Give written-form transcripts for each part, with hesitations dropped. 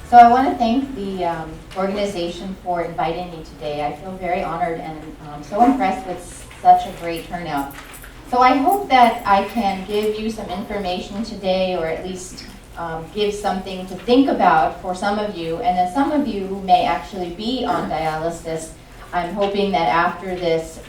So I want to thank the organization for inviting me today. I feel very honored and so impressed with such a great turnout. So I hope that I can give you some information today, or at least give something to think about for some of you, and then some of you who may actually be on dialysis. I'm hoping that after this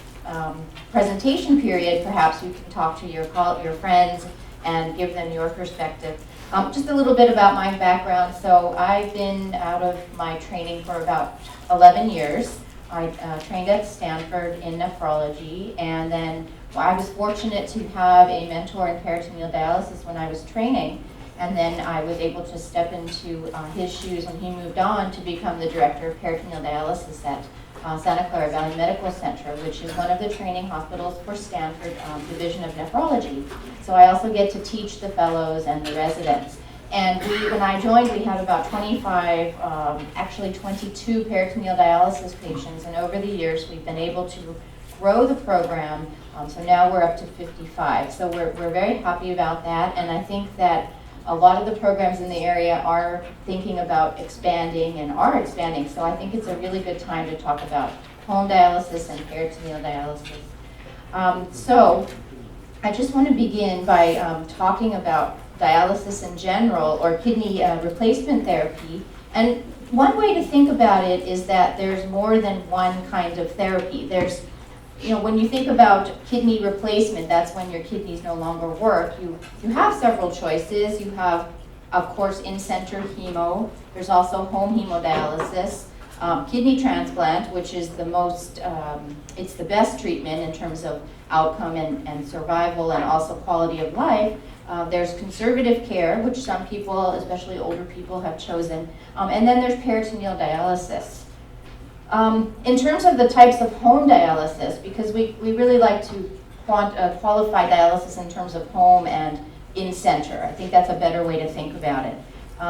presentation period, perhaps you can talk to your friends and give them your perspective. Just a little bit about my background. So I've been out of my training for about 11 years. I trained at Stanford in nephrology, and then I was fortunate to have a mentor in peritoneal dialysis when I was training, and then I was able to step into his shoes when he moved on to become the director of peritoneal dialysis at Santa Clara Valley Medical Center, which is one of the training hospitals for Stanford Division of Nephrology. So I also get to teach the fellows and the residents. And when I joined, we had about 25, actually 22 peritoneal dialysis patients, and over the years we've been able to grow the program, so now we're up to 55. So we're very happy about that, and I think that a lot of the programs in the area are thinking about expanding and are expanding, so I think it's a really good time to talk about home dialysis and peritoneal dialysis. So I just want to begin by talking about dialysis in general, or kidney replacement therapy. And one way to think about it is that there's more than one kind of therapy. There's, when you think about kidney replacement, that's when your kidneys no longer work. You have several choices. You have, of course, in-center hemo. There's also home hemodialysis, kidney transplant, which is the most, it's the best treatment in terms of outcome and survival and also quality of life. There's conservative care, which some people, especially older people, have chosen. And then there's peritoneal dialysis. In terms of the types of home dialysis, because we really like to qualify dialysis in terms of home and in-center. I think that's a better way to think about it.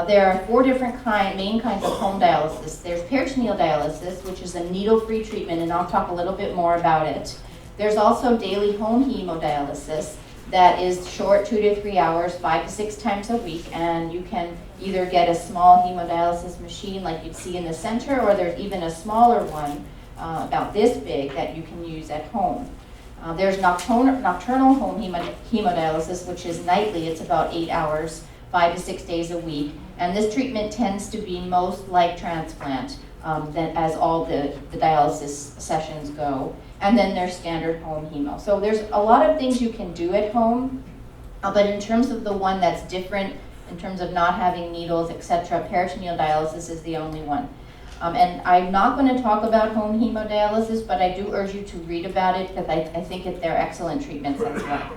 There are four different main kinds of home dialysis. There's peritoneal dialysis, which is a needle-free treatment, and I'll talk a little bit more about it. There's also daily home hemodialysis that is short, 2 to 3 hours, 5 to 6 times a week, and you can either get a small hemodialysis machine like you'd see in the center, or there's even a smaller one about this big that you can use at home. There's nocturnal home hemodialysis, which is nightly. It's about 8 hours, 5 to 6 days a week, and this treatment tends to be most like transplant as all the dialysis sessions go. And then there's standard home hemo. So there's a lot of things you can do at home, but in terms of the one that's different, in terms of not having needles, etc., peritoneal dialysis is the only one. And I'm not going to talk about home hemodialysis, but I do urge you to read about it, because I think they're excellent treatments as well.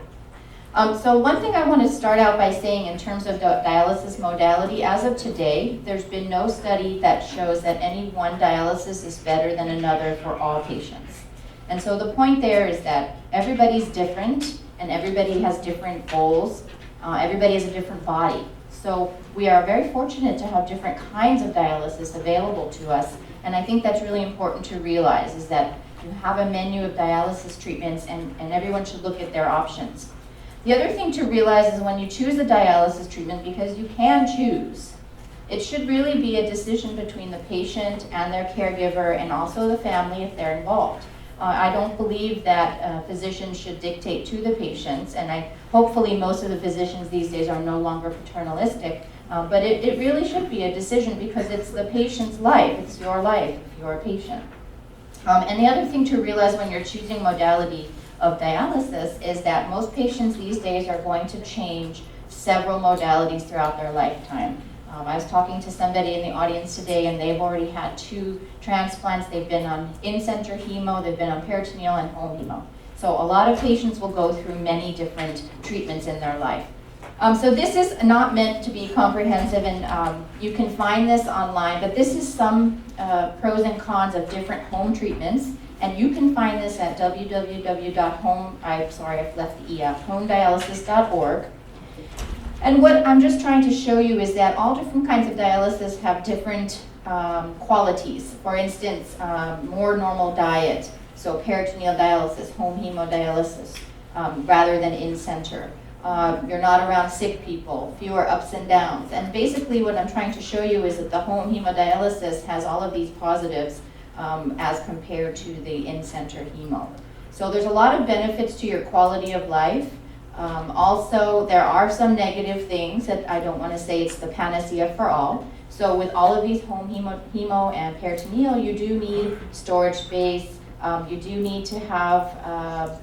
So one thing I want to start out by saying in terms of dialysis modality, as of today, there's been no study that shows that any one dialysis is better than another for all patients. And so the point there is that everybody's different, and everybody has different goals. Everybody has a different body. So we are very fortunate to have different kinds of dialysis available to us, and I think that's really important to realize, is that you have a menu of dialysis treatments, and everyone should look at their options. The other thing to realize is when you choose a dialysis treatment, because you can choose, it should really be a decision between the patient and their caregiver, and also the family if they're involved. I don't believe that physicians should dictate to the patients, and hopefully most of the physicians these days are no longer paternalistic, but it really should be a decision, because it's the patient's life, it's your life if you're a patient. And the other thing to realize when you're choosing modality of dialysis is that most patients these days are going to change several modalities throughout their lifetime. I was talking to somebody in the audience today, and they've already had 2 transplants. They've been on in-center hemo, they've been on peritoneal and home hemo. So a lot of patients will go through many different treatments in their life. So this is not meant to be comprehensive, and you can find this online, but this is some pros and cons of different home treatments, and you can find this at homedialysis.org. And what I'm just trying to show you is that all different kinds of dialysis have different qualities. For instance, more normal diet, so peritoneal dialysis, home hemodialysis, rather than in-center. You're not around sick people, fewer ups and downs. And basically what I'm trying to show you is that the home hemodialysis has all of these positives as compared to the in-center hemo. So there's a lot of benefits to your quality of life. Also, there are some negative things that I don't want to say it's the panacea for all. So with all of these home hemo and peritoneal, you do need storage space. You do need to have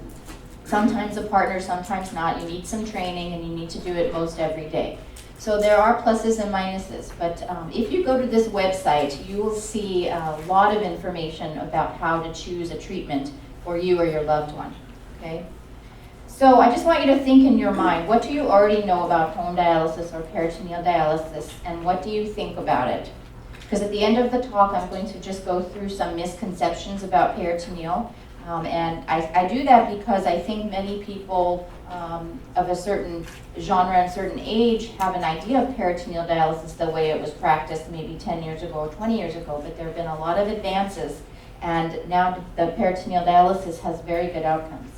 sometimes a partner, sometimes not. You need some training and you need to do it most every day. So there are pluses and minuses, but if you go to this website, you will see a lot of information about how to choose a treatment for you or your loved one, okay? So I just want you to think in your mind, what do you already know about home dialysis or peritoneal dialysis, and what do you think about it? Because at the end of the talk, I'm going to just go through some misconceptions about peritoneal. And I do that because I think many people of a certain genre and certain age have an idea of peritoneal dialysis the way it was practiced maybe 10 years ago or 20 years ago, but there have been a lot of advances, and now the peritoneal dialysis has very good outcomes.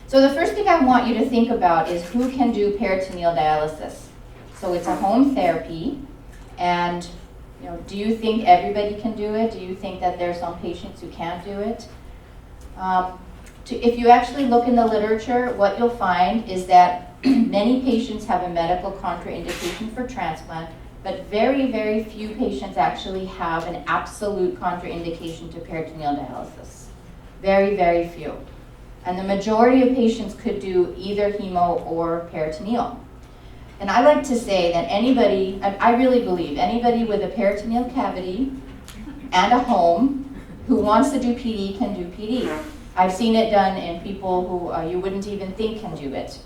So the first thing I want you to think about is who can do peritoneal dialysis. So it's a home therapy, and do you think everybody can do it? Do you think that there are some patients who can't do it? If you actually look in the literature, what you'll find is that many patients have a medical contraindication for transplant, but very, very few patients actually have an absolute contraindication to peritoneal dialysis. Very, very few. And the majority of patients could do either hemo or peritoneal. And I like to say that anybody, I really believe, anybody with a peritoneal cavity and a home who wants to do PD can do PD. I've seen it done in people who you wouldn't even think can do it.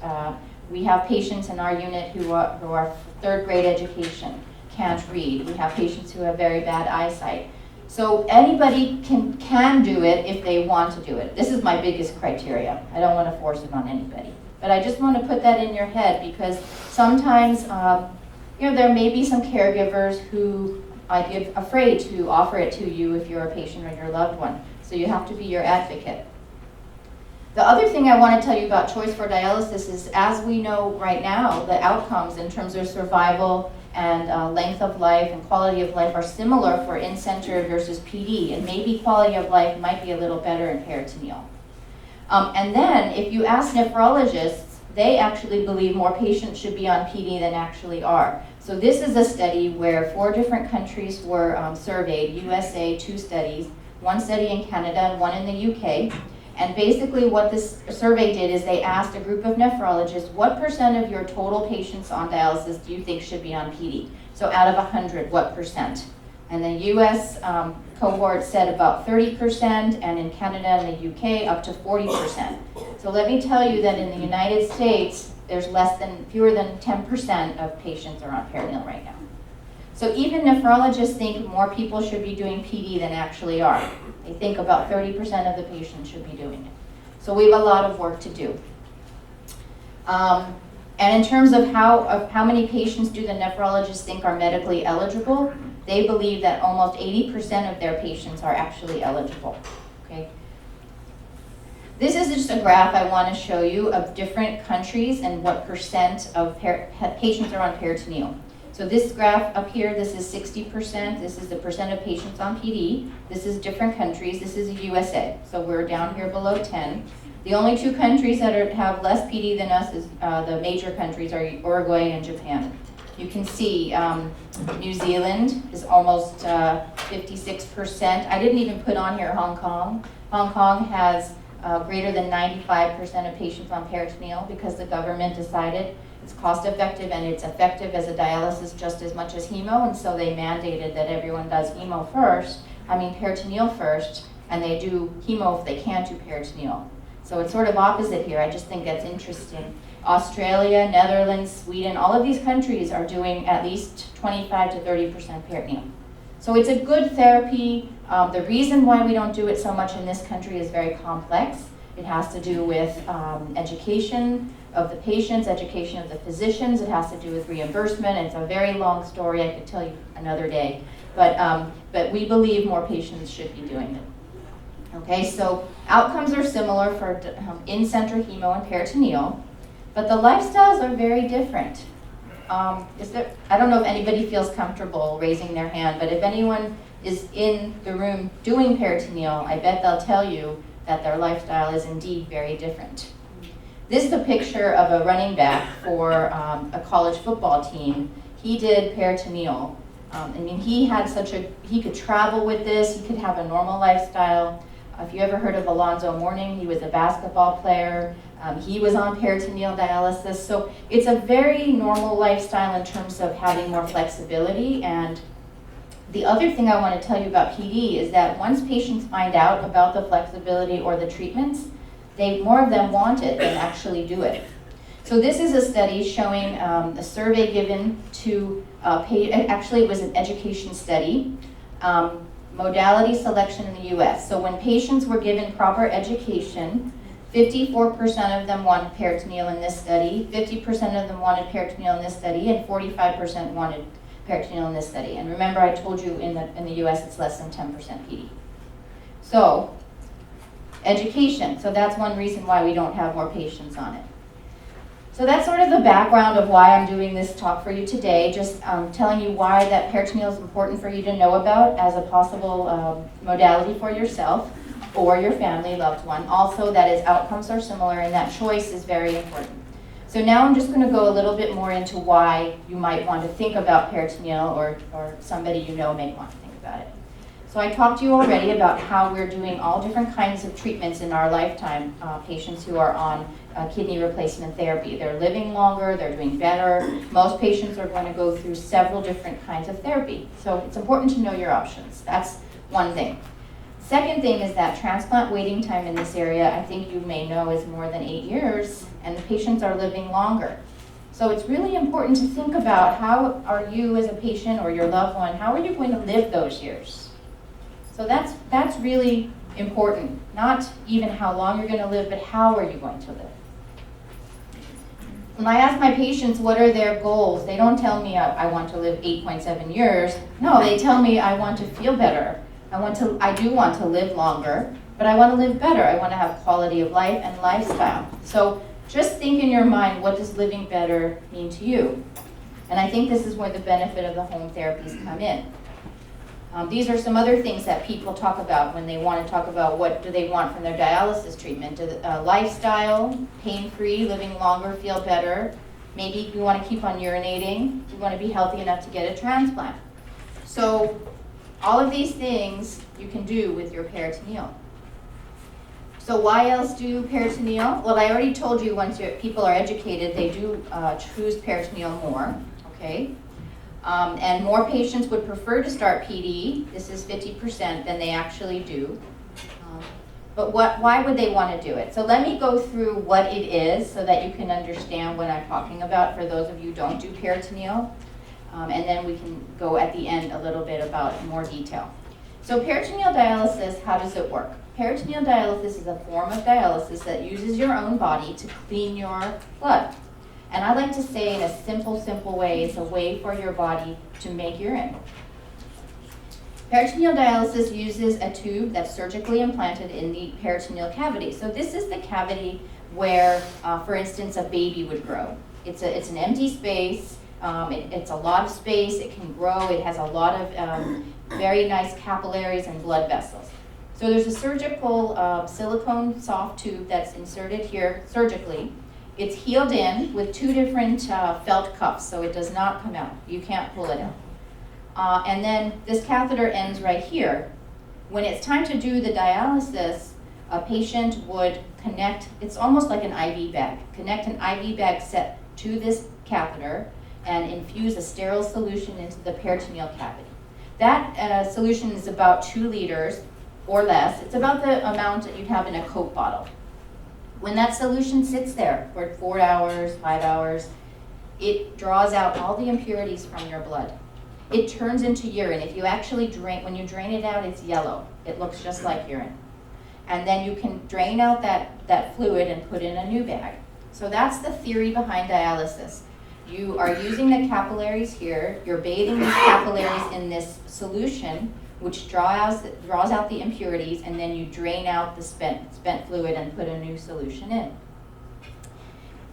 We have patients in our unit who are third grade education, can't read. We have patients who have very bad eyesight. So anybody can do it if they want to do it. This is my biggest criteria. I don't want to force it on anybody. But I just want to put that in your head because sometimes there may be some caregivers who might be afraid to offer it to you if you're a patient or your loved one. So you have to be your advocate. The other thing I want to tell you about choice for dialysis is, as we know right now, the outcomes in terms of survival and length of life and quality of life are similar for in-center versus PD, and maybe quality of life might be a little better in peritoneal. And then if you ask nephrologists, they actually believe more patients should be on PD than actually are. So this is a study where 4 different countries were surveyed, USA, 2 studies, 1 study in Canada and 1 in the UK. And basically what this survey did is they asked a group of nephrologists, what % of your total patients on dialysis do you think should be on PD? So out of 100, what %? And the US cohort said about 30%, and in Canada and the UK up to 40%. So let me tell you that in the United States, there's fewer than 10% of patients are on peritoneal right now. So even nephrologists think more people should be doing PD than actually are. They think about 30% of the patients should be doing it. So we have a lot of work to do. And in terms of how many patients do the nephrologists think are medically eligible, they believe that almost 80% of their patients are actually eligible. Okay. This is just a graph I want to show you of different countries and what % of patients are on peritoneal. So this graph up here, this is 60%. This is the % of patients on PD. This is different countries. This is the USA. So we're down here below 10. The only 2 countries that have less PD than us is the major countries are Uruguay and Japan. You can see New Zealand is almost 56%. I didn't even put on here Hong Kong. Hong Kong has greater than 95% of patients on peritoneal because the government decided it's cost effective and it's effective as a dialysis just as much as hemo, and so they mandated that everyone does peritoneal first, and they do hemo if they can't do peritoneal. So it's sort of opposite here. I just think that's interesting. Australia, Netherlands, Sweden, all of these countries are doing at least 25 to 30% peritoneal. So it's a good therapy. The reason why we don't do it so much in this country is very complex. It has to do with education of the patients, education of the physicians. It has to do with reimbursement. It's a very long story. I could tell you another day. But we believe more patients should be doing it. Okay, so outcomes are similar for in-center hemo and peritoneal. But the lifestyles are very different. I don't know if anybody feels comfortable raising their hand, but if anyone is in the room doing peritoneal, I bet they'll tell you that their lifestyle is indeed very different. This is a picture of a running back for a college football team. He did peritoneal. He could travel with this, he could have a normal lifestyle. If you ever heard of Alonzo Mourning, he was a basketball player. He was on peritoneal dialysis. So it's a very normal lifestyle in terms of having more flexibility. And the other thing I want to tell you about PD is that once patients find out about the flexibility or the treatments, more of them want it than actually do it. So this is a study showing a survey given to actually it was an education study, modality selection in the US. So when patients were given proper education, 54% of them wanted peritoneal in this study, 50% of them wanted peritoneal in this study, and 45% wanted peritoneal in this study. And remember, I told you in the US it's less than 10% PD. So, education. So that's one reason why we don't have more patients on it. So that's sort of the background of why I'm doing this talk for you today, just telling you why that peritoneal is important for you to know about as a possible modality for yourself or your family loved one. Also that its outcomes are similar and that choice is very important. So now I'm just going to go a little bit more into why you might want to think about peritoneal or somebody you know may want to think about it. So I talked to you already about how we're doing all different kinds of treatments in our lifetime, patients who are on kidney replacement therapy. They're living longer, they're doing better. Most patients are going to go through several different kinds of therapy. So it's important to know your options. That's one thing. Second thing is that transplant waiting time in this area, I think you may know, is more than 8 years, and the patients are living longer. So it's really important to think about how are you as a patient or your loved one, how are you going to live those years? So that's really important. Not even how long you're going to live, but how are you going to live? When I ask my patients what are their goals, they don't tell me I want to live 8.7 years. No, they tell me I want to feel better. I do want to live longer, but I want to live better. I want to have quality of life and lifestyle. So just think in your mind, what does living better mean to you? And I think this is where the benefit of the home therapies come in. These are some other things that people talk about when they want to talk about what do they want from their dialysis treatment. Lifestyle, pain-free, living longer, feel better. Maybe you want to keep on urinating. You want to be healthy enough to get a transplant. So all of these things you can do with your peritoneal. So why else do peritoneal? Well, I already told you once people are educated, they do choose peritoneal more, okay? And more patients would prefer to start PD, this is 50%, than they actually do. But why would they want to do it? So let me go through what it is so that you can understand what I'm talking about for those of you who don't do peritoneal. And then we can go at the end a little bit about more detail. So peritoneal dialysis, how does it work? Peritoneal dialysis is a form of dialysis that uses your own body to clean your blood. And I like to say in a simple way, it's a way for your body to make urine. Peritoneal dialysis uses a tube that's surgically implanted in the peritoneal cavity. So this is the cavity where, for instance, a baby would grow. It's an empty space. It's a lot of space. It can grow. It has a lot of very nice capillaries and blood vessels. So there's a surgical silicone soft tube that's inserted here surgically. It's healed in with two different felt cuffs, so it does not come out. You can't pull it out. And then this catheter ends right here. When it's time to do the dialysis, a patient would connect, it's almost like an IV bag, connect an IV bag set to this catheter and infuse a sterile solution into the peritoneal cavity. That solution is about 2 liters or less. It's about the amount that you'd have in a Coke bottle. When that solution sits there for 4 hours, 5 hours, it draws out all the impurities from your blood. It turns into urine. If you actually when you drain it out, it's yellow. It looks just like urine. And then you can drain out that fluid and put in a new bag. So that's the theory behind dialysis. You are using the capillaries here. You're bathing these capillaries in this solution, which draws out the impurities, and then you drain out the spent fluid and put a new solution in.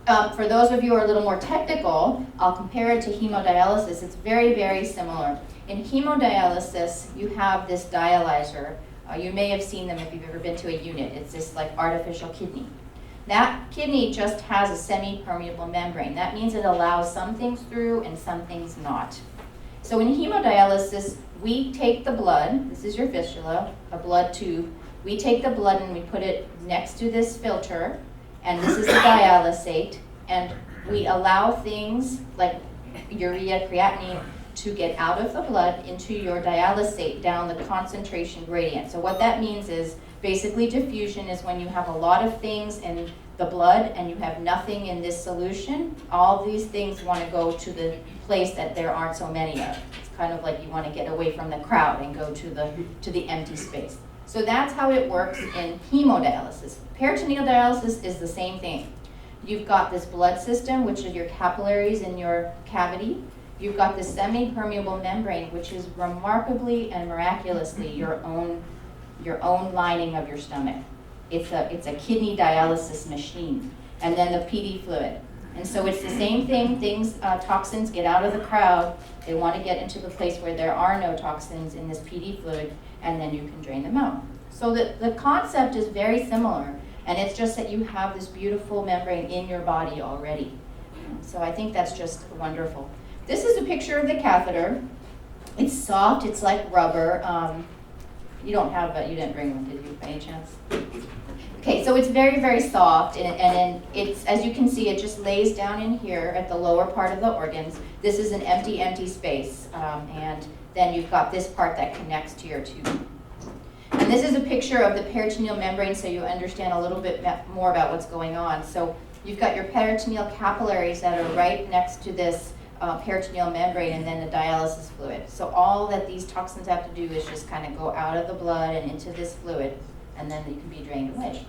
For those of you who are a little more technical, I'll compare it to hemodialysis. It's very, very similar. In hemodialysis, you have this dialyzer. You may have seen them if you've ever been to a unit. It's this like artificial kidney. That kidney just has a semi-permeable membrane. That means it allows some things through and some things not. So in hemodialysis, we take the blood, this is your fistula, a blood tube. We take the blood and we put it next to this filter, and this is the dialysate, and we allow things like urea, creatinine, to get out of the blood into your dialysate down the concentration gradient. So what that means is basically diffusion is when you have a lot of things in the blood and you have nothing in this solution. All these things want to go to the place that there aren't so many of. It's kind of like you want to get away from the crowd and go to the empty space. So that's how it works in hemodialysis. Peritoneal dialysis is the same thing. You've got this blood system, which is your capillaries in your cavity. You've got this semi-permeable membrane, which is remarkably and miraculously your own lining of your stomach. It's a kidney dialysis machine. And then the PD fluid. And so it's the same thing. Toxins get out of the crowd. They want to get into the place where there are no toxins in this PD fluid, and then you can drain them out. So the concept is very similar, and it's just that you have this beautiful membrane in your body already. So I think that's just wonderful. This is a picture of the catheter. It's soft, it's like rubber. You didn't bring one, did you, by any chance? Okay, so it's very, very soft, and it's, as you can see, it just lays down in here at the lower part of the organs. This is an empty space, and then you've got this part that connects to your tube. And this is a picture of the peritoneal membrane so you understand a little bit more about what's going on. So you've got your peritoneal capillaries that are right next to this peritoneal membrane, and then the dialysis fluid. So all that these toxins have to do is just kind of go out of the blood and into this fluid, and then you can be drained away.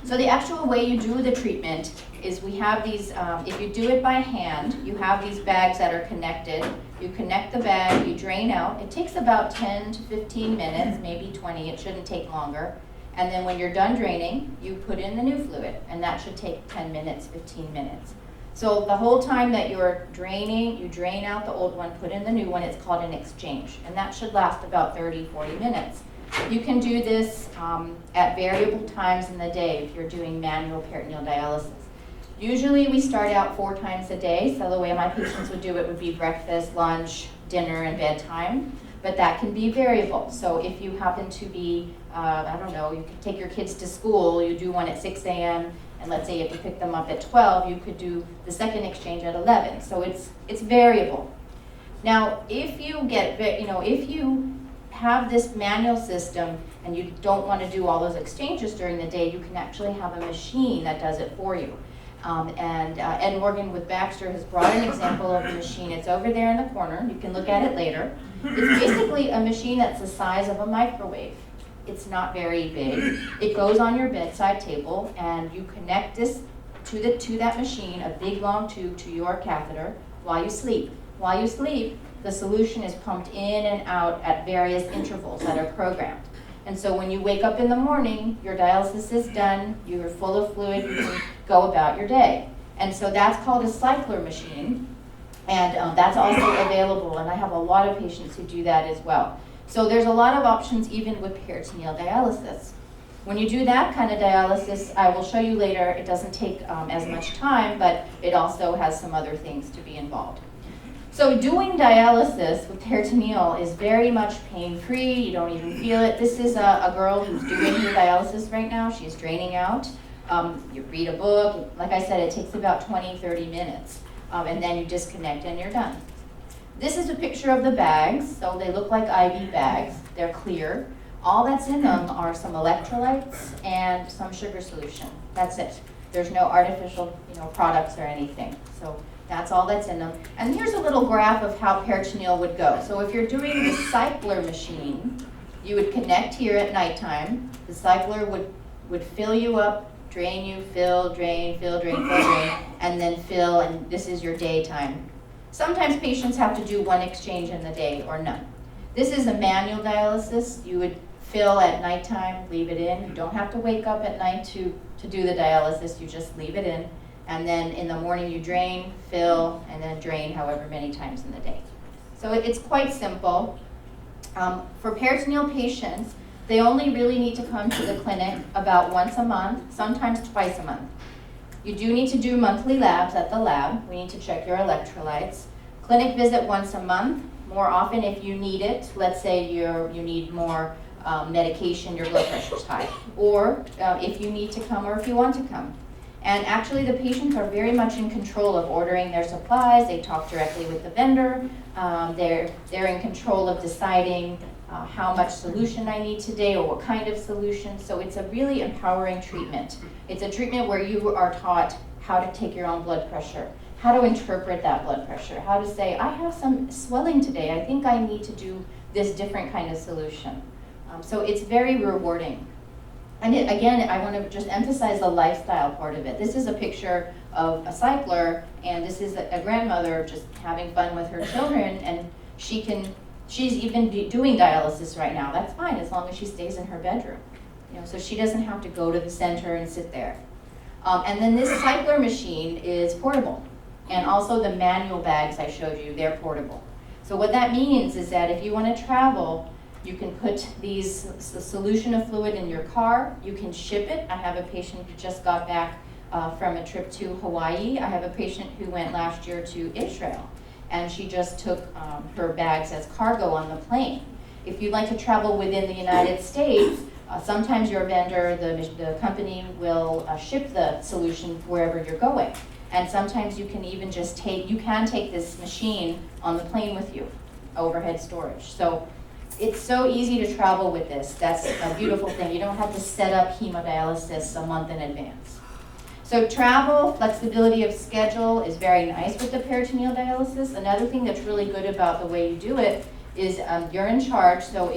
So the actual way you do the treatment is we have these, if you do it by hand, you have these bags that are connected. You connect the bag, you drain out. It takes about 10 to 15 minutes, maybe 20. It shouldn't take longer. And then when you're done draining, you put in the new fluid, and that should take 10 minutes, 15 minutes. So the whole time that you're draining, you drain out the old one, put in the new one. It's called an exchange, and that should last about 30, 40 minutes. You can do this at variable times in the day if you're doing manual peritoneal dialysis. Usually we start out 4 times a day, so the way my patients would do it would be breakfast, lunch, dinner, and bedtime, but that can be variable. So if you happen to be, you could take your kids to school, you do one at 6 a.m., and let's say if you pick them up at 12, you could do the second exchange at 11. So it's variable. Now, if you have this manual system and you don't want to do all those exchanges during the day, you can actually have a machine that does it for you. Ed Morgan with Baxter has brought an example of the machine. It's over there in the corner. You can look at it later. It's basically a machine that's the size of a microwave. It's not very big. It goes on your bedside table, and you connect this to that machine, a big long tube, to your catheter while you sleep. While you sleep, the solution is pumped in and out at various intervals that are programmed. And so when you wake up in the morning, your dialysis is done, you're full of fluid, you can go about your day. And so that's called a cycler machine, and that's also available, and I have a lot of patients who do that as well. So there's a lot of options even with peritoneal dialysis. When you do that kind of dialysis, I will show you later, it doesn't take as much time, but it also has some other things to be involved. So doing dialysis with peritoneal is very much pain-free. You don't even feel it. This is a girl who's doing her dialysis right now. She's draining out. You read a book. Like I said, it takes about 20, 30 minutes. And then you disconnect and you're done. This is a picture of the bags. So they look like IV bags. They're clear. All that's in them are some electrolytes and some sugar solution. That's it. There's no artificial, products or anything. So that's all that's in them. And here's a little graph of how peritoneal would go. So if you're doing the cycler machine, you would connect here at nighttime. The cycler would fill you up, drain you, fill, drain, fill, drain, fill, drain, and then fill, and this is your daytime. Sometimes patients have to do one exchange in the day or none. This is a manual dialysis. You would fill at nighttime, leave it in. You don't have to wake up at night to do the dialysis. You just leave it in. And then in the morning you drain, fill, and then drain however many times in the day. So it's quite simple. For peritoneal patients, they only really need to come to the clinic about once a month, sometimes twice a month. You do need to do monthly labs at the lab. We need to check your electrolytes. Clinic visit once a month, more often if you need it. Let's say you need more medication, your blood pressure's high. Or if you need to come or if you want to come. And actually the patients are very much in control of ordering their supplies. They talk directly with the vendor. They're in control of deciding how much solution I need today or what kind of solution. So it's a really empowering treatment. It's a treatment where you are taught how to take your own blood pressure, how to interpret that blood pressure, how to say, I have some swelling today. I think I need to do this different kind of solution. So it's very rewarding. And again, I want to just emphasize the lifestyle part of it. This is a picture of a cycler, and this is a grandmother just having fun with her children, and she's even doing dialysis right now. That's fine as long as she stays in her bedroom. So she doesn't have to go to the center and sit there. And then this cycler machine is portable. And also the manual bags I showed you, they're portable. So what that means is that if you want to travel, you can put the solution of fluid in your car. You can ship it. I have a patient who just got back from a trip to Hawaii. I have a patient who went last year to Israel, and she just took her bags as cargo on the plane. If you'd like to travel within the United States, sometimes your vendor, the company, will ship the solution wherever you're going. And sometimes you can even just take this machine on the plane with you, overhead storage. So it's so easy to travel with this. That's a beautiful thing. You don't have to set up hemodialysis a month in advance. So travel, flexibility of schedule is very nice with the peritoneal dialysis. Another thing that's really good about the way you do it is you're in charge. So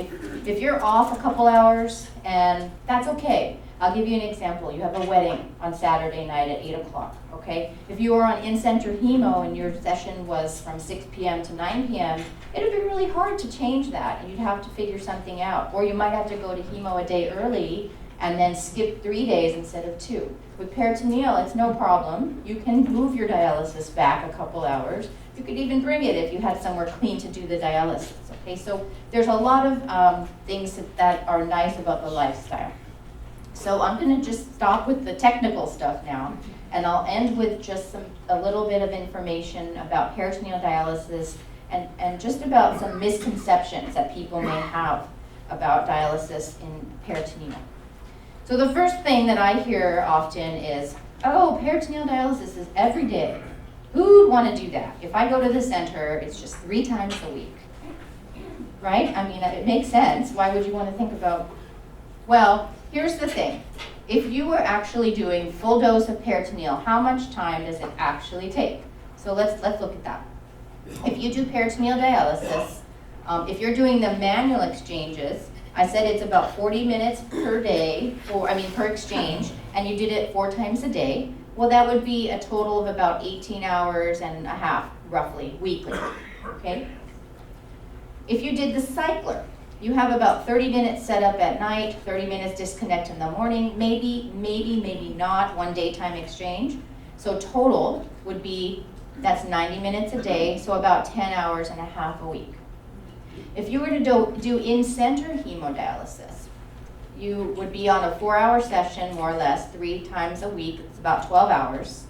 if you're off a couple hours, and that's okay. I'll give you an example. You have a wedding on Saturday night at 8 o'clock, okay? If you were on in-center hemo and your session was from 6 p.m. to 9 p.m., it would be really hard to change that, and you'd have to figure something out. Or you might have to go to hemo a day early and then skip 3 days instead of 2. With peritoneal, it's no problem. You can move your dialysis back a couple hours. You could even bring it if you had somewhere clean to do the dialysis, okay? So there's a lot of things that are nice about the lifestyle. So I'm going to just stop with the technical stuff now, and I'll end with just a little bit of information about peritoneal dialysis and just about some misconceptions that people may have about dialysis in peritoneal. So the first thing that I hear often is, oh, peritoneal dialysis is every day. Who'd want to do that? If I go to the center, it's just 3 times a week, right? I mean, it makes sense. Why would you want to think about, well, here's the thing. If you were actually doing full dose of peritoneal, how much time does it actually take? So let's look at that. If you do peritoneal dialysis, if you're doing the manual exchanges, I said it's about 40 minutes per day, per exchange, and you did it 4 times a day. Well, that would be a total of about 18 hours and a half, roughly, weekly, okay? If you did the cycler, you have about 30 minutes set up at night, 30 minutes disconnect in the morning, maybe not, 1 daytime exchange. So total would be, that's 90 minutes a day, so about 10 hours and a half a week. If you were to do in-center hemodialysis, you would be on a 4-hour session, more or less, 3 times a week. It's about 12 hours.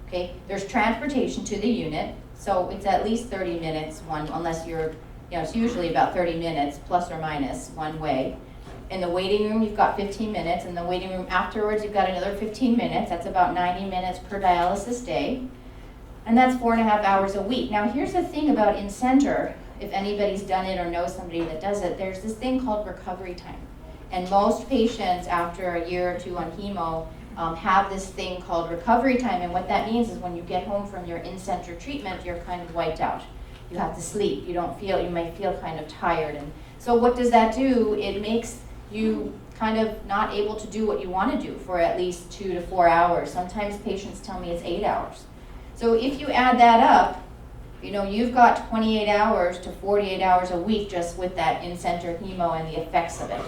Okay, there's transportation to the unit, so it's at least 30 minutes, unless you're, it's usually about 30 minutes, plus or minus, one way. In the waiting room, you've got 15 minutes. In the waiting room afterwards, you've got another 15 minutes. That's about 90 minutes per dialysis day. And that's 4.5 hours a week. Now, here's the thing about in-center. If anybody's done it or knows somebody that does it, there's this thing called recovery time. And most patients, after a year or 2 on hemo, have this thing called recovery time. And what that means is when you get home from your in-center treatment, you're kind of wiped out. You have to sleep. You might feel kind of tired. And so what does that do? It makes you kind of not able to do what you want to do for at least 2 to 4 hours. Sometimes patients tell me it's 8 hours. So if you add that up, you've got 28 hours to 48 hours a week just with that in-center hemo and the effects of it.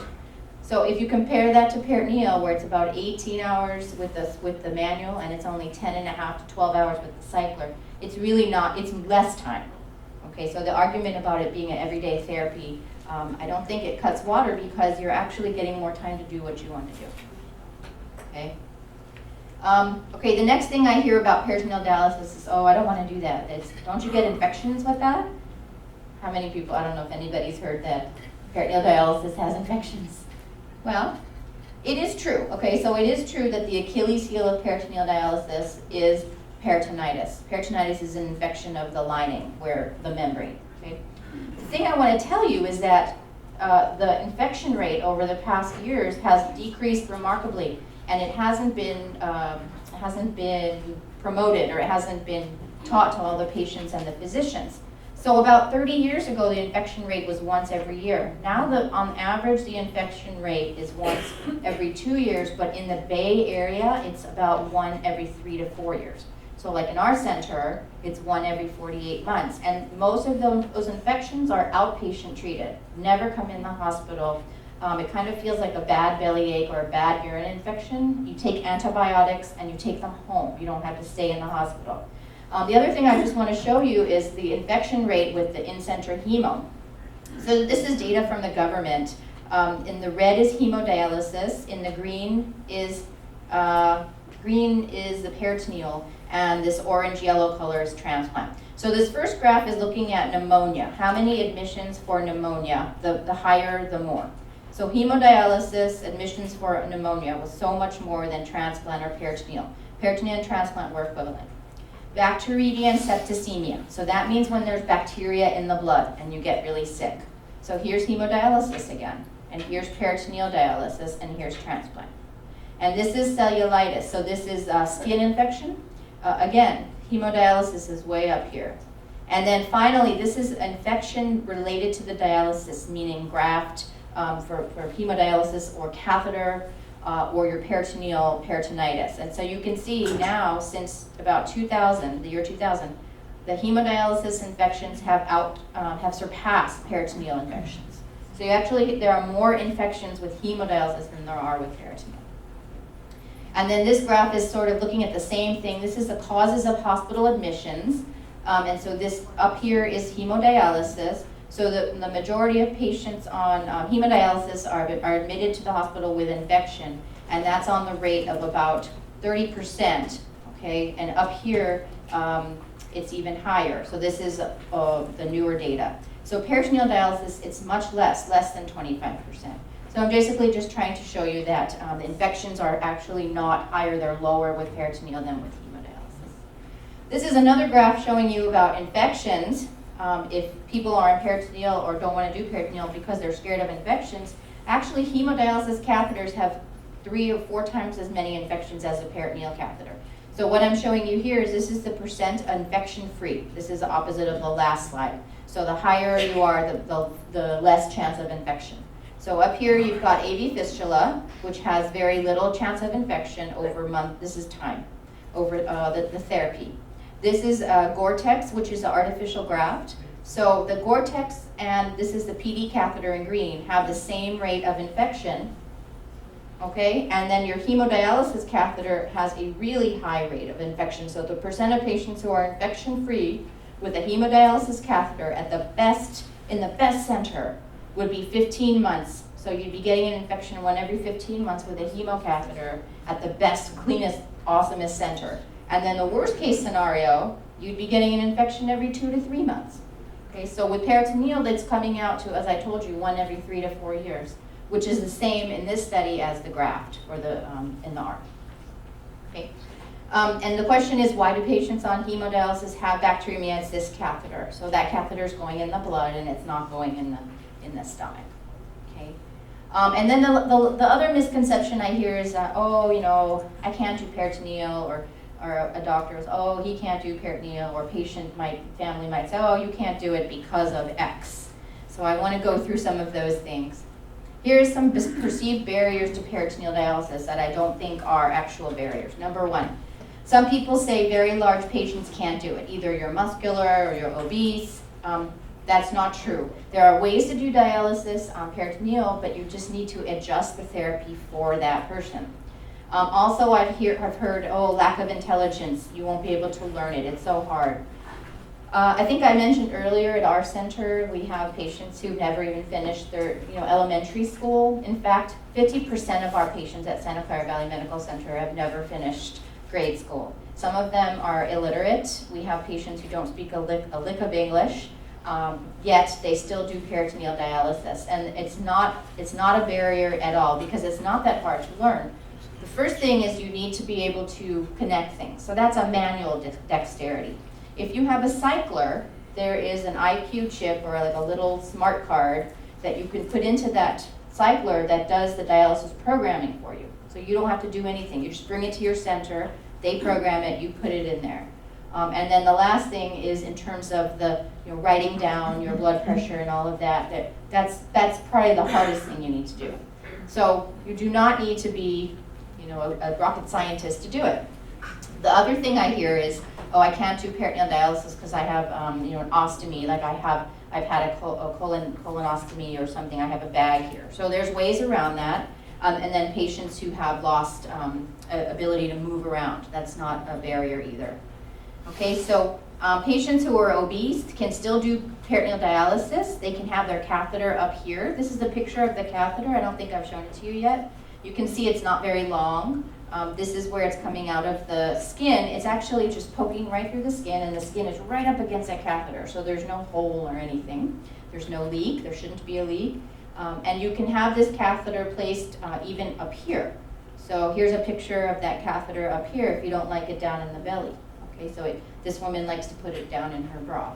So if you compare that to peritoneal, where it's about 18 hours with the manual, and it's only 10.5 to 12 hours with the cycler, it's really not, it's less time. Okay, so the argument about it being an everyday therapy, I don't think it cuts water because you're actually getting more time to do what you want to do. Okay. Okay, the next thing I hear about peritoneal dialysis is, oh, I don't want to do that. Don't you get infections with that? How many people, I don't know if anybody's heard that peritoneal dialysis has infections. Well, it is true. Okay, so it is true that the Achilles heel of peritoneal dialysis is peritonitis. Peritonitis is an infection of the lining, where the membrane. Okay? The thing I want to tell you is that the infection rate over the past years has decreased remarkably, and it hasn't been promoted, or it hasn't been taught to all the patients and the physicians. So about 30 years ago, the infection rate was once every year. Now, on average, the infection rate is once every 2 years, but in the Bay Area, it's about 1 every 3 to 4 years. So like in our center, it's 1 every 48 months. And most of those infections are outpatient treated, never come in the hospital. It kind of feels like a bad bellyache or a bad urine infection. You take antibiotics and you take them home. You don't have to stay in the hospital. The other thing I just want to show you is the infection rate with the in-center hemo. So this is data from the government. In the red is hemodialysis. In the green is the peritoneal, and this orange-yellow color is transplant. So this first graph is looking at pneumonia. How many admissions for pneumonia? The higher, the more. So hemodialysis admissions for pneumonia was so much more than transplant or peritoneal. Peritoneal and transplant were equivalent. Bacteriemia and septicemia. So that means when there's bacteria in the blood and you get really sick. So here's hemodialysis again, and here's peritoneal dialysis, and here's transplant. And this is cellulitis. So this is skin infection. Again, hemodialysis is way up here. And then finally, this is infection related to the dialysis, meaning graft for hemodialysis or catheter, or your peritoneal peritonitis. And so you can see now, since about 2000, the year 2000, the hemodialysis infections have surpassed peritoneal infections. So there are more infections with hemodialysis than there are with peritoneal. And then this graph is sort of looking at the same thing. This is the causes of hospital admissions. And so this up here is hemodialysis. So the majority of patients on hemodialysis are admitted to the hospital with infection, and that's on the rate of about 30%, okay? And up here, it's even higher. So this is the newer data. So peritoneal dialysis, it's much less than 25%. So I'm basically just trying to show you that the infections are actually not higher, they're lower with peritoneal than with hemodialysis. This is another graph showing you about infections. If people are in peritoneal or don't want to do peritoneal because they're scared of infections, actually hemodialysis catheters have 3 or 4 times as many infections as a peritoneal catheter. So what I'm showing you here is this is the percent infection-free. This is the opposite of the last slide. So the higher you are, the less chance of infection. So up here you've got AV fistula, which has very little chance of infection over month. This is time over the therapy. This is Gore-Tex, which is an artificial graft. So the Gore-Tex and this is the PD catheter in green have the same rate of infection, okay? And then your hemodialysis catheter has a really high rate of infection. So the percent of patients who are infection-free with a hemodialysis catheter in the best center would be 15 months. So you'd be getting an infection 1 every 15 months with a hemo catheter at the best, cleanest, awesomest center. And then the worst case scenario, you'd be getting an infection every 2 to 3 months. Okay, so with peritoneal, that's coming out to, as I told you, 1 every 3 to 4 years, which is the same in this study as the graft or in the arm. Okay, and the question is, why do patients on hemodialysis have bacteremia and cyst catheter? So that catheter is going in the blood and it's not going in the stomach. Okay, and then the other misconception I hear is that, oh, you know, I can't do peritoneal, or a doctor is, oh, he can't do peritoneal, or family might say, oh, you can't do it because of X. So I want to go through some of those things. Here's some perceived barriers to peritoneal dialysis that I don't think are actual barriers. Number 1, some people say very large patients can't do it. Either you're muscular or you're obese. That's not true. There are ways to do dialysis on peritoneal, but you just need to adjust the therapy for that person. Also, I've heard, oh, lack of intelligence. You won't be able to learn it. It's so hard. I think I mentioned earlier at our center, we have patients who've never even finished their elementary school. In fact, 50% of our patients at Santa Clara Valley Medical Center have never finished grade school. Some of them are illiterate. We have patients who don't speak a lick of English, yet they still do peritoneal dialysis. And it's not a barrier at all because it's not that hard to learn. The first thing is you need to be able to connect things. So that's a manual dexterity. If you have a cycler, there is an IQ chip or like a little smart card that you can put into that cycler that does the dialysis programming for you. So you don't have to do anything. You just bring it to your center, they program it, you put it in there. And then the last thing is in terms of the writing down your blood pressure and all of that's probably the hardest thing you need to do. So you do not need to be a rocket scientist to do it. The other thing I hear is, oh, I can't do peritoneal dialysis because I have an ostomy, like I've had a colonostomy or something, I have a bag here. So there's ways around that. And then patients who have lost ability to move around, that's not a barrier either. Okay, so patients who are obese can still do peritoneal dialysis. They can have their catheter up here. This is a picture of the catheter. I don't think I've shown it to you yet. You can see it's not very long. This is where it's coming out of the skin. It's actually just poking right through the skin, and the skin is right up against that catheter, so there's no hole or anything. There's no leak. There shouldn't be a leak. And you can have this catheter placed even up here. So here's a picture of that catheter up here if you don't like it down in the belly. Okay, so this woman likes to put it down in her bra.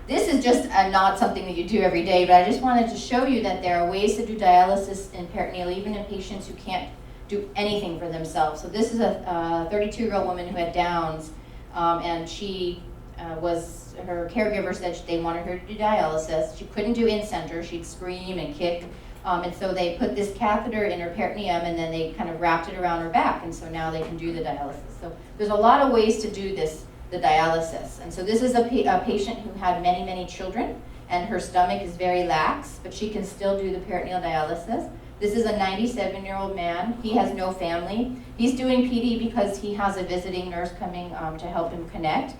This is just not something that you do every day, but I just wanted to show you that there are ways to do dialysis in peritoneal, even in patients who can't do anything for themselves. So this is a 32-year-old woman who had Downs, and she her caregiver said they wanted her to do dialysis. She couldn't do in-center. She'd scream and kick. And so they put this catheter in her peritoneum, and then they kind of wrapped it around her back, and so now they can do the dialysis. So there's a lot of ways to do the dialysis. And so this is a patient who had many, many children, and her stomach is very lax, but she can still do the peritoneal dialysis. This is a 97-year-old man. He has no family. He's doing PD because he has a visiting nurse coming to help him connect.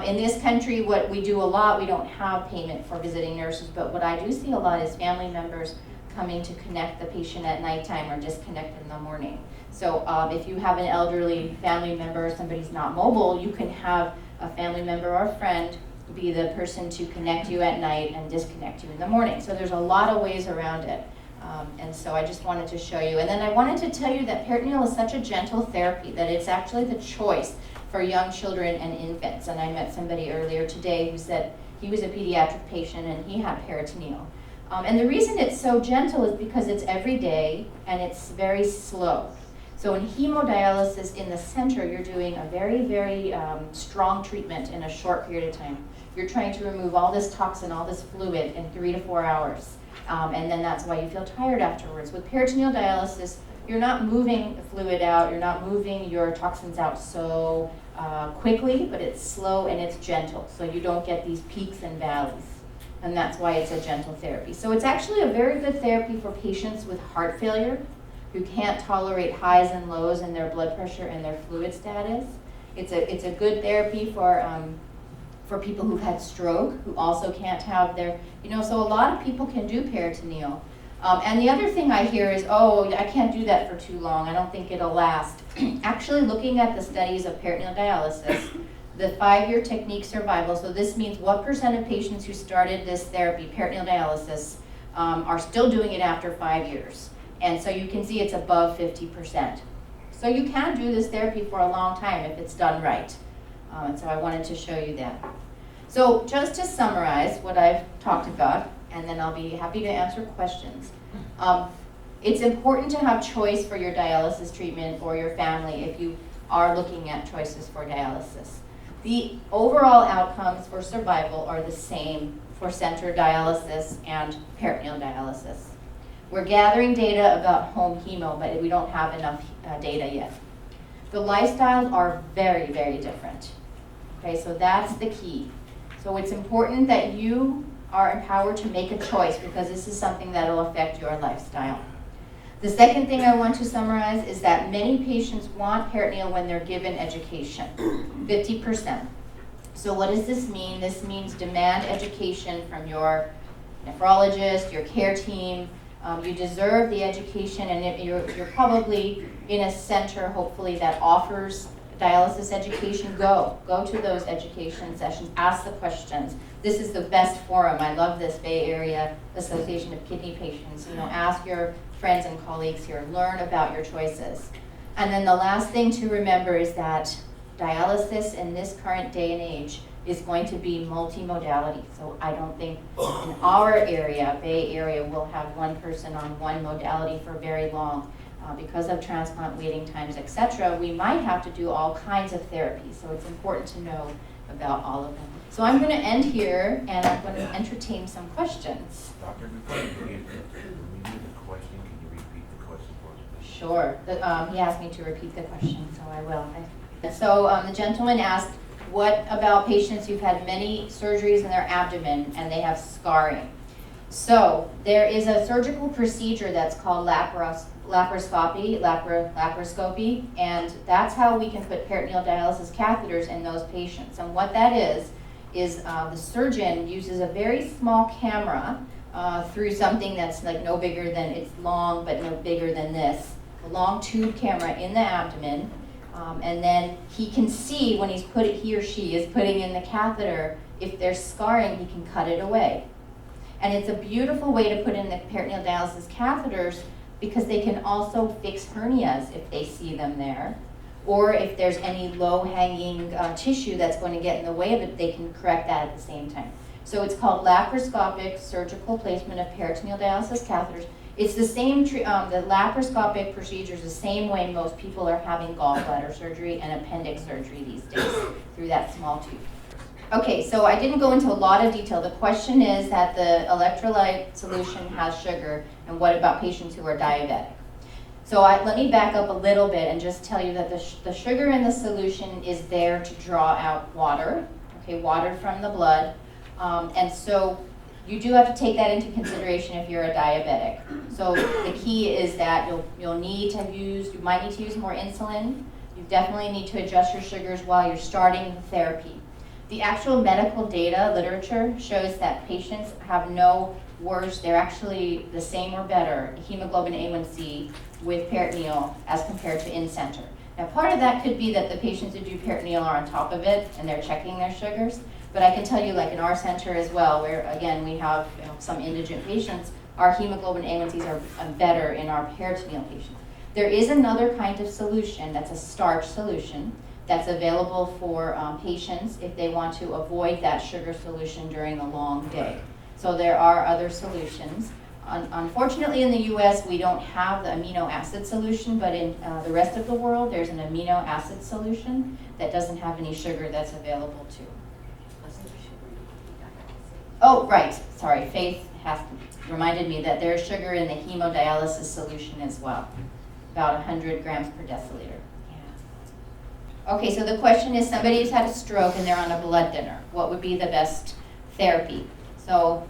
In this country, what we do a lot, we don't have payment for visiting nurses, but what I do see a lot is family members coming to connect the patient at nighttime or disconnect in the morning. So if you have an elderly family member, somebody's not mobile, you can have a family member or a friend be the person to connect you at night and disconnect you in the morning. So there's a lot of ways around it. And so I just wanted to show you. And then I wanted to tell you that peritoneal is such a gentle therapy that it's actually the choice for young children and infants. And I met somebody earlier today who said he was a pediatric patient and he had peritoneal. And the reason it's so gentle is because it's every day and it's very slow. So in hemodialysis in the center, you're doing a very, very strong treatment in a short period of time. You're trying to remove all this toxin, all this fluid in 3 to 4 hours. And then that's why you feel tired afterwards. With peritoneal dialysis, you're not moving the fluid out, you're not moving your toxins out so quickly, but it's slow and it's gentle. So you don't get these peaks and valleys. And that's why it's a gentle therapy. So it's actually a very good therapy for patients with heart failure who can't tolerate highs and lows in their blood pressure and their fluid status. It's a good therapy for people who've had stroke, who also can't have their, so a lot of people can do peritoneal. And the other thing I hear is, oh, I can't do that for too long. I don't think it'll last. Actually, looking at the studies of peritoneal dialysis, the 5-year technique survival, so this means what % of patients who started this therapy, peritoneal dialysis, are still doing it after 5 years. And so you can see it's above 50%. So you can do this therapy for a long time if it's done right. And so I wanted to show you that. So just to summarize what I've talked about, and then I'll be happy to answer questions. It's important to have choice for your dialysis treatment or your family if you are looking at choices for dialysis. The overall outcomes for survival are the same for center dialysis and peritoneal dialysis. We're gathering data about home hemo, but we don't have enough data yet. The lifestyles are very, very different. Okay, so that's the key. So it's important that you are empowered to make a choice because this is something that will affect your lifestyle. The second thing I want to summarize is that many patients want peritoneal when they're given education, 50%. So what does this mean? This means demand education from your nephrologist, your care team. You deserve the education, and you're probably in a center, hopefully, that offers dialysis education. Go to those education sessions, ask the questions. This is the best forum. I love this Bay Area Association of Kidney Patients. Ask your friends and colleagues here, learn about your choices. And then the last thing to remember is that dialysis in this current day and age is going to be multimodality. So I don't think in our area, Bay Area, we'll have one person on one modality for very long. Because of transplant waiting times, etc., we might have to do all kinds of therapies. So it's important to know about all of them. So I'm going to end here, and I'm going to entertain some questions. Doctor, before you read the question, can you repeat the question for us, please? Sure. He asked me to repeat the question, so I will. So the gentleman asked, what about patients who've had many surgeries in their abdomen and they have scarring? So there is a surgical procedure that's called laparoscopy, and that's how we can put peritoneal dialysis catheters in those patients. And what that is the surgeon uses a very small camera through something that's like no bigger than, it's long but no bigger than this, a long tube camera in the abdomen, and then he can see when he or she is putting in the catheter, if there's scarring, he can cut it away. And it's a beautiful way to put in the peritoneal dialysis catheters because they can also fix hernias if they see them there, or if there's any low-hanging tissue that's going to get in the way of it, they can correct that at the same time. So it's called laparoscopic surgical placement of peritoneal dialysis catheters. It's the same, the laparoscopic procedure is the same way most people are having gallbladder surgery and appendix surgery these days through that small tube. Okay, so I didn't go into a lot of detail. The question is that the electrolyte solution has sugar, and what about patients who are diabetic? So let me back up a little bit and just tell you that the sugar in the solution is there to draw out water, okay, water from the blood. And so you do have to take that into consideration if you're a diabetic. So the key is that you might need to use more insulin. You definitely need to adjust your sugars while you're starting the therapy. The actual medical data literature shows that patients have no worse, they're actually the same or better hemoglobin A1C with peritoneal as compared to in-center. Now part of that could be that the patients who do peritoneal are on top of it and they're checking their sugars, but I can tell you like in our center as well, where again we have some indigent patients, our hemoglobin A1Cs are better in our peritoneal patients. There is another kind of solution that's a starch solution that's available for patients if they want to avoid that sugar solution during a long day. So there are other solutions. Unfortunately in the US we don't have the amino acid solution, but in the rest of the world there's an amino acid solution that doesn't have any sugar that's available too. Oh, right, sorry, Faith has reminded me that there's sugar in the hemodialysis solution as well, about 100 grams per deciliter. Okay, so the question is somebody who's had a stroke and they're on a blood thinner. What would be the best therapy? So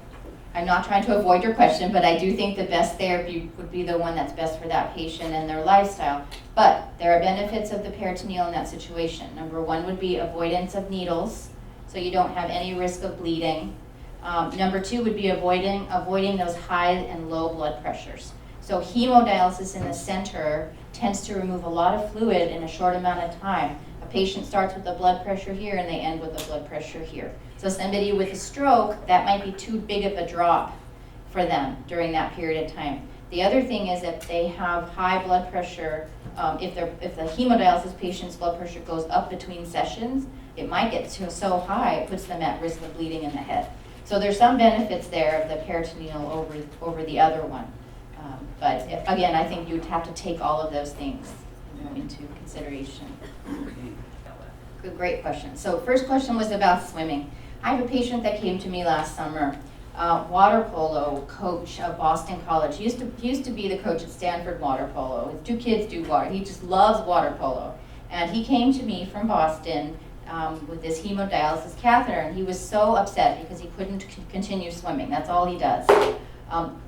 I'm not trying to avoid your question, but I do think the best therapy would be the one that's best for that patient and their lifestyle. But there are benefits of the peritoneal in that situation. Number one would be avoidance of needles, so you don't have any risk of bleeding. Number two would be avoiding those high and low blood pressures. So hemodialysis in the center tends to remove a lot of fluid in a short amount of time. A patient starts with a blood pressure here and they end with a blood pressure here. So somebody with a stroke, that might be too big of a drop for them during that period of time. The other thing is if they have high blood pressure, if the hemodialysis patient's blood pressure goes up between sessions, it might get so high it puts them at risk of bleeding in the head. So there's some benefits there of the peritoneal over the other one. But again, I think you'd have to take all of those things into consideration. Good, great question. So first question was about swimming. I have a patient that came to me last summer, water polo coach of Boston College. He used to be the coach at Stanford water polo. His two kids do water. He just loves water polo. And he came to me from Boston with this hemodialysis catheter, and he was so upset because he couldn't continue swimming. That's all he does.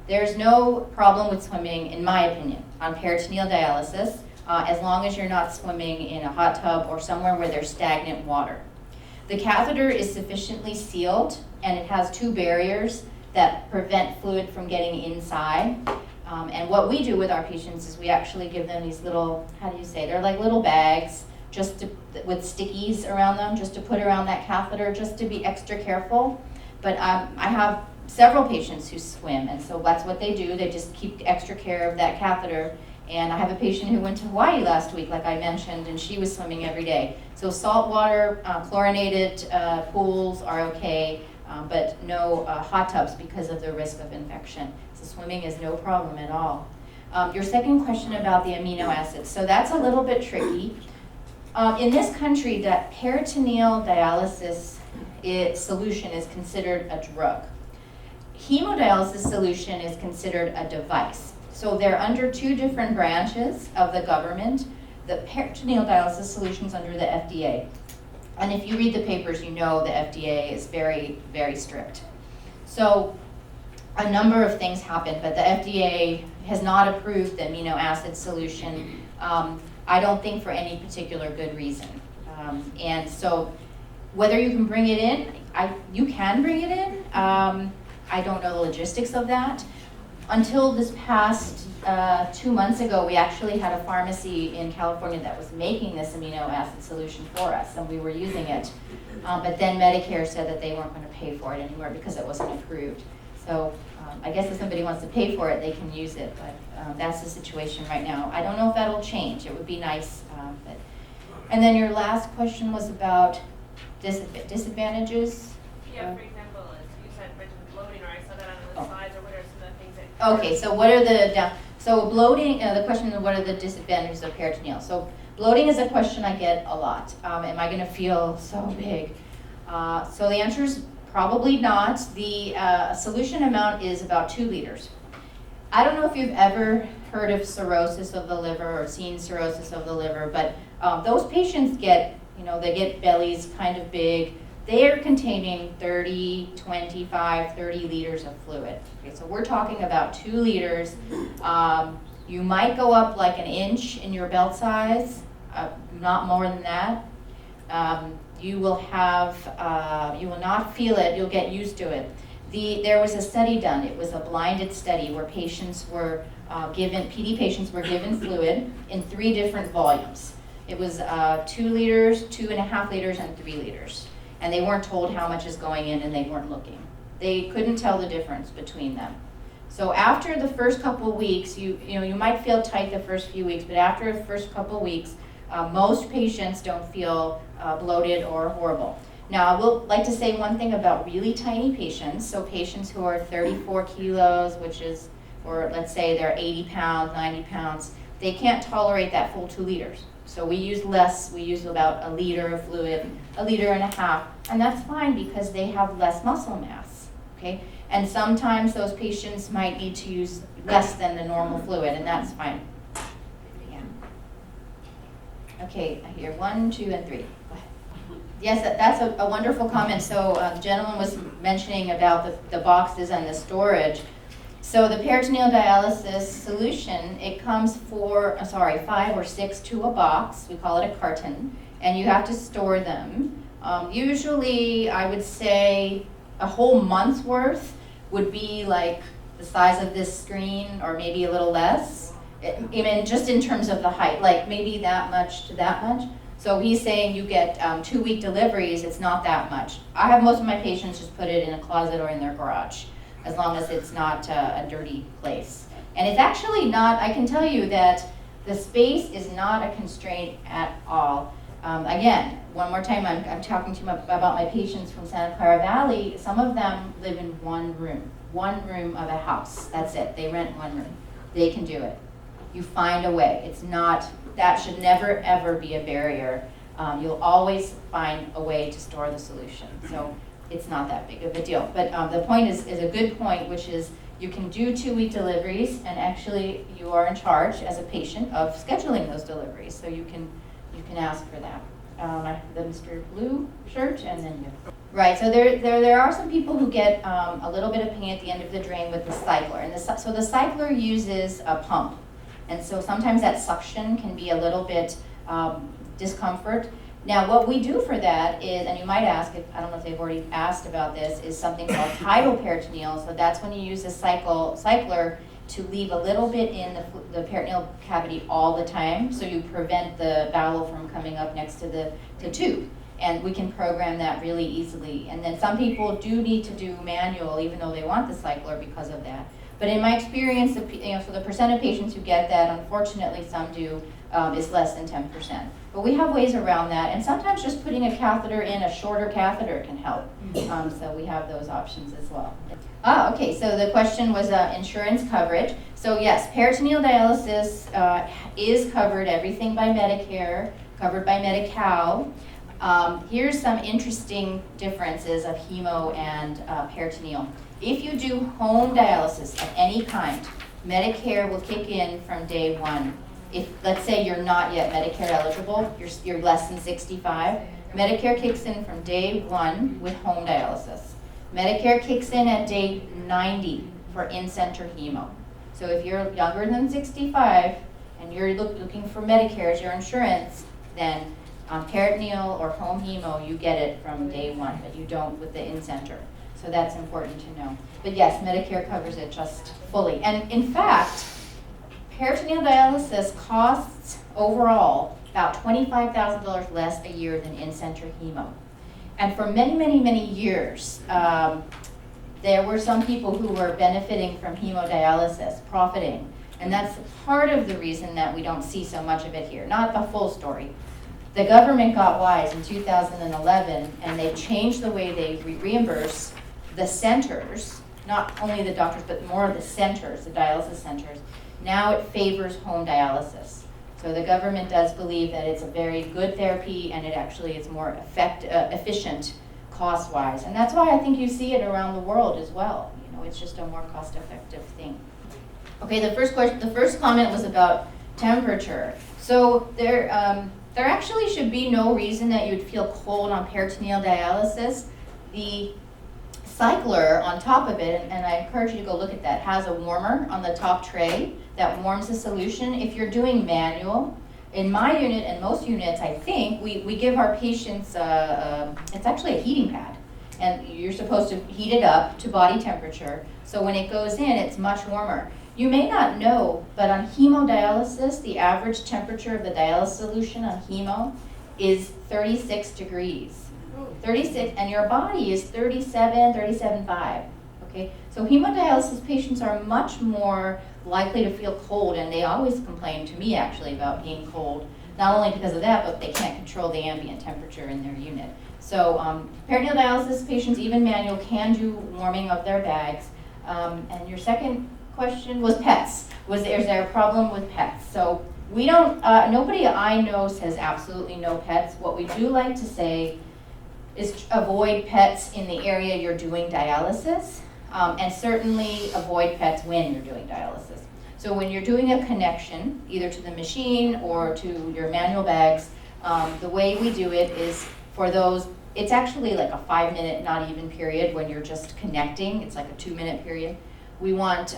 There's no problem with swimming, in my opinion, on peritoneal dialysis, as long as you're not swimming in a hot tub or somewhere where there's stagnant water. The catheter is sufficiently sealed, and it has two barriers that prevent fluid from getting inside. And what we do with our patients is we actually give them these little, they're like little bags with stickies around them, just to put around that catheter, just to be extra careful. But I have several patients who swim, and so that's what they do. They just keep extra care of that catheter. And I have a patient who went to Hawaii last week, like I mentioned, and she was swimming every day. So saltwater, chlorinated pools are okay, but no hot tubs because of the risk of infection. So swimming is no problem at all. Your second question about the amino acids. So that's a little bit tricky. In this country, that peritoneal dialysis solution is considered a drug. Hemodialysis solution is considered a device. So they're under two different branches of the government. The peritoneal dialysis solution's under the FDA. And if you read the papers, you know the FDA is very, very strict. So a number of things happen, but the FDA has not approved the amino acid solution, I don't think for any particular good reason. And so whether you can bring it in, you can bring it in. I don't know the logistics of that. Until this past 2 months ago, we actually had a pharmacy in California that was making this amino acid solution for us, and we were using it. But then Medicare said that they weren't going to pay for it anymore because it wasn't approved. So I guess if somebody wants to pay for it, they can use it, but that's the situation right now. I don't know if that'll change. It would be nice. And then your last question was about disadvantages? Yeah, for example, you said mentioned bloating, or I saw that on the slides, or what are some of the things that... Okay, so what are so bloating, the question is what are the disadvantages of peritoneal? So bloating is a question I get a lot. Am I gonna feel so big? So the answer is probably not. The solution amount is about 2 liters. I don't know if you've ever heard of cirrhosis of the liver or seen cirrhosis of the liver, but those patients get, they get bellies kind of big. They are containing 30, 25, 30 liters of fluid. Okay, so we're talking about 2 liters. You might go up like an inch in your belt size, not more than that. You will not feel it, you'll get used to it. There was a study done, it was a blinded study where patients were PD patients were given fluid in 3 different volumes. It was 2 liters, 2.5 liters, and 3 liters. And they weren't told how much is going in, and they weren't looking. They couldn't tell the difference between them. So after the first couple weeks, you might feel tight the first few weeks, but after the first couple weeks, most patients don't feel bloated or horrible. Now, I will like to say one thing about really tiny patients. So patients who are 34 kilos, or let's say they're 80 pounds, 90 pounds, they can't tolerate that full 2 liters. So we use less, we use about 1 liter of fluid, 1.5 liters, and that's fine because they have less muscle mass, okay? And sometimes those patients might need to use less than the normal fluid, and that's fine. Yeah. Okay, here, 1, 2, and 3. Go ahead. Yes, that's a wonderful comment. So the gentleman was mentioning about the boxes and the storage. So the peritoneal dialysis solution, it comes 5 or 6 to a box. We call it a carton, and you have to store them. Usually, I would say a whole month's worth would be like the size of this screen, or maybe a little less. Even just in terms of the height, like maybe that much to that much. So he's saying you get 2-week deliveries. It's not that much. I have most of my patients just put it in a closet or in their garage, as long as it's not a dirty place. And it's actually not, I can tell you that the space is not a constraint at all. Again, one more time, I'm talking to you about my patients from Santa Clara Valley. Some of them live in one room of a house. That's it, they rent 1 room. They can do it. You find a way. It's not, that should never ever be a barrier. You'll always find a way to store the solution. So it's not that big of a deal. But the point is a good point, which is you can do 2-week deliveries, and actually you are in charge as a patient of scheduling those deliveries. So you can ask for that. the Mr. Blue shirt, and then you. Right, so there are some people who get a little bit of pain at the end of the drain with the cycler. And so the cycler uses a pump. And so sometimes that suction can be a little bit discomfort. Now what we do for that is, and you might ask, if I don't know if they've already asked about this, is something called tidal peritoneal. So that's when you use a cycler to leave a little bit in the peritoneal cavity all the time, so you prevent the bowel from coming up next to the tube. And we can program that really easily. And then some people do need to do manual, even though they want the cycler because of that. But in my experience, so the percent of patients who get that, unfortunately some do, is less than 10%. But we have ways around that, and sometimes just putting a catheter in, a shorter catheter can help. So we have those options as well. Okay, so the question was insurance coverage. So yes, peritoneal dialysis is covered, everything by Medicare, covered by Medi-Cal. Here's some interesting differences of hemo and peritoneal. If you do home dialysis of any kind, Medicare will kick in from day one. If, let's say, you're not yet Medicare eligible, you're less than 65, Medicare kicks in from day one with home dialysis. Medicare kicks in at day 90 for in-center hemo. So if you're younger than 65 and you're looking for Medicare as your insurance, then peritoneal or home hemo, you get it from day one, but you don't with the in-center. So that's important to know. But yes, Medicare covers it just fully. And in fact, peritoneal dialysis costs overall about $25,000 less a year than in-center hemo. And for many, many, many years, there were some people who were benefiting from hemodialysis, profiting. And that's part of the reason that we don't see so much of it here. Not the full story. The government got wise in 2011, and they changed the way they reimburse the centers, not only the doctors, but more of the centers, the dialysis centers. Now it favors home dialysis. So the government does believe that it's a very good therapy, and it actually is more efficient cost-wise. And that's why I think you see it around the world as well. You know, it's just a more cost-effective thing. Okay, the first comment was about temperature. So there actually should be no reason that you'd feel cold on peritoneal dialysis. The cycler on top of it, and I encourage you to go look at that, has a warmer on the top tray that warms the solution. If you're doing manual, in my unit and most units, I think, we give our patients, it's actually a heating pad. And you're supposed to heat it up to body temperature. So when it goes in, it's much warmer. You may not know, but on hemodialysis, the average temperature of the dialysis solution on hemo is 36 degrees. 36, and your body is 37.5. Okay, so hemodialysis patients are much more likely to feel cold, and they always complain to me actually about being cold, not only because of that, but they can't control the ambient temperature in their unit. So peritoneal dialysis patients, even manual, can do warming of their bags. And your second question was pets. Is there a problem with pets? So we don't, nobody I know says absolutely no pets. What we do like to say is avoid pets in the area you're doing dialysis, and certainly avoid pets when you're doing dialysis. So when you're doing a connection, either to the machine or to your manual bags, the way we do it is for those, it's actually like a 5-minute, not even period when you're just connecting. It's like a 2-minute period. We want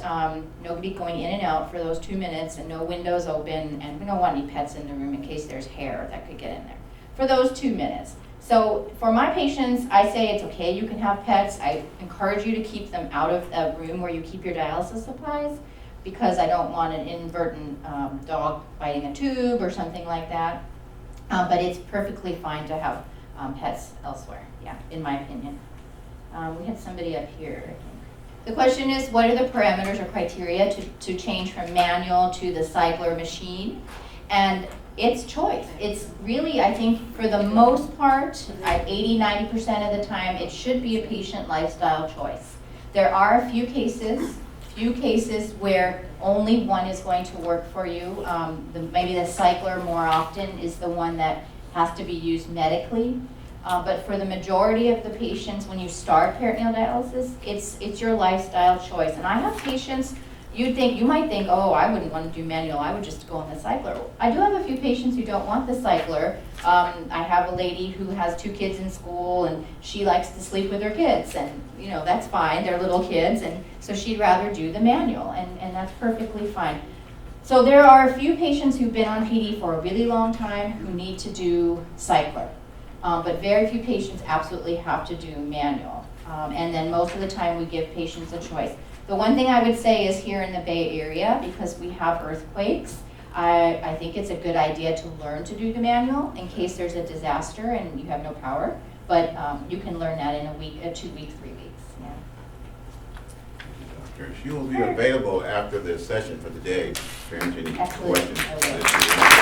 nobody going in and out for those 2 minutes, and no windows open, and we don't want any pets in the room in case there's hair that could get in there for those 2 minutes. So for my patients, I say it's okay, you can have pets. I encourage you to keep them out of the room where you keep your dialysis supplies, because I don't want an inadvertent dog biting a tube or something like that. But it's perfectly fine to have pets elsewhere, yeah, in my opinion. We had somebody up here, I think. The question is, what are the parameters or criteria to change from manual to the cycler machine? And it's choice. It's really, I think, for the most part, at 80–90% of the time, it should be a patient lifestyle choice. There are a few cases where only one is going to work for you. Maybe the cycler more often is the one that has to be used medically. But for the majority of the patients, when you start peritoneal dialysis, it's your lifestyle choice. And I have patients you might think, oh, I wouldn't want to do manual, I would just go on the cycler. I do have a few patients who don't want the cycler. I have a lady who has 2 kids in school and she likes to sleep with her kids, and you know, that's fine, they're little kids, and so she'd rather do the manual, and that's perfectly fine. So there are a few patients who've been on PD for a really long time who need to do cycler. But very few patients absolutely have to do manual. And then most of the time we give patients a choice. The one thing I would say is here in the Bay Area, because we have earthquakes, I think it's a good idea to learn to do the manual in case there's a disaster and you have no power. But you can learn that in a week, 2 weeks, 3 weeks. Yeah. Doctor, she will be available after the session for the day to answer any Excellent. questions. I will.